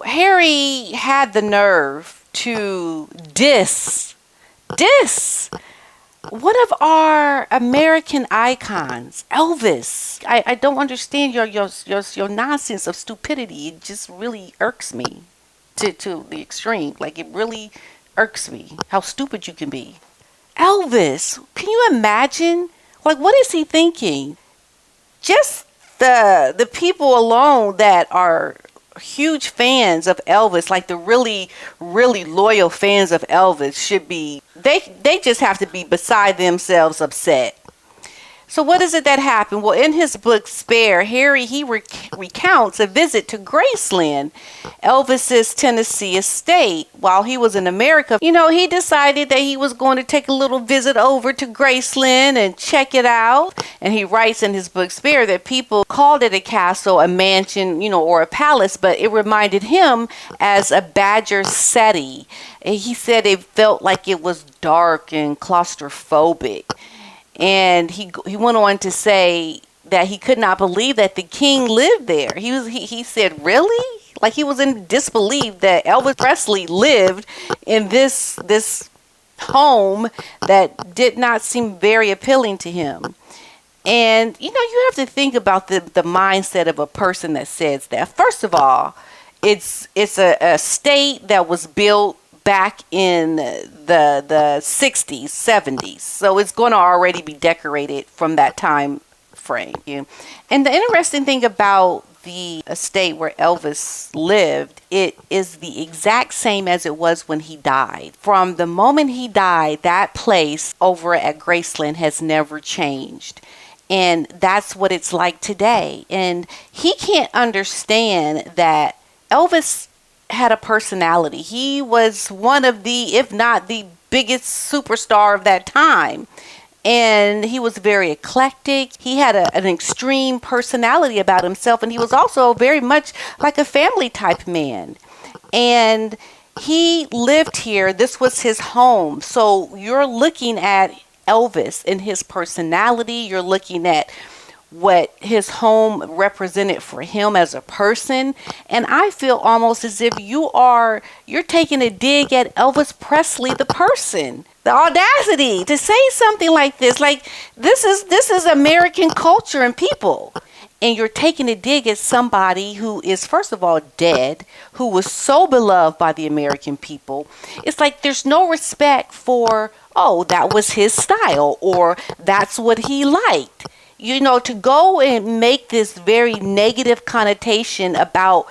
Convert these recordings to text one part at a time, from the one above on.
Harry had the nerve to diss one of our American icons, Elvis. I don't understand your nonsense of stupidity. It just really irks me to the extreme. Like, it really irks me how stupid you can be. Elvis, can you imagine? Like, what is he thinking? Just the people alone that are huge fans of Elvis, like the really, really loyal fans of Elvis, should be, they just have to be beside themselves upset. So what is it that happened? Well, in his book Spare, Harry, he recounts a visit to Graceland, Elvis's Tennessee estate, while he was in America. He decided that he was going to take a little visit over to Graceland and check it out. And he writes in his book Spare that people called it a castle, a mansion, or a palace, but it reminded him as a Badger City. And he said it felt like it was dark and claustrophobic. And he went on to say that he could not believe that the king lived there. He said, really? Like, he was in disbelief that Elvis Presley lived in this home that did not seem very appealing to him. And, you have to think about the mindset of a person that says that. First of all, it's a state that was built back in the 60s, 70s. So it's going to already be decorated from that time frame. And the interesting thing about the estate where Elvis lived, it is the exact same as it was when he died. From the moment he died, that place over at Graceland has never changed. And that's what it's like today. And he can't understand that Elvis had a personality. He was one of the, if not the biggest superstar of that time. And he was very eclectic. He had an extreme personality about himself. And he was also very much like a family type man. And he lived here. This was his home. So you're looking at Elvis and his personality. You're looking at what his home represented for him as a person. And I feel almost as if you're taking a dig at Elvis Presley, the person. The audacity to say something like this. Like, this is American culture and people. And you're taking a dig at somebody who is, first of all, dead, who was so beloved by the American people. It's like there's no respect for, oh, that was his style, or that's what he liked. To go and make this very negative connotation about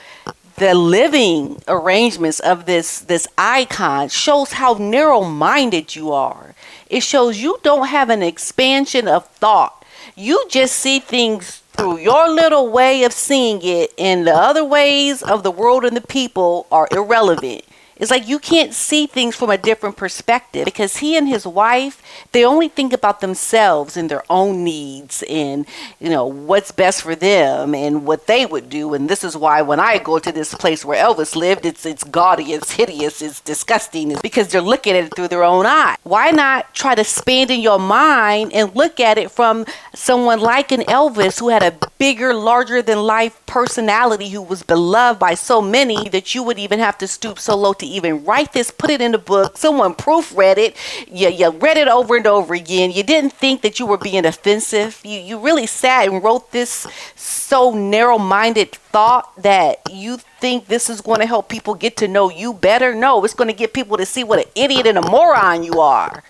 the living arrangements of this icon shows how narrow-minded you are. It shows you don't have an expansion of thought. You just see things through your little way of seeing it, and the other ways of the world and the people are irrelevant. It's like you can't see things from a different perspective, because he and his wife, they only think about themselves and their own needs and, what's best for them and what they would do. And this is why when I go to this place where Elvis lived, it's gaudy, it's hideous, it's disgusting. It's because they're looking at it through their own eye. Why not try to expand in your mind and look at it from someone like an Elvis who had a bigger, larger than life personality, who was beloved by so many that you would even have to stoop so low to even write this, put it in a book, someone proofread it, you read it over and over again, you didn't think that you were being offensive, you really sat and wrote this so narrow-minded thought that you think this is going to help people get to know you better. No, it's going to get people to see what an idiot and a moron you are.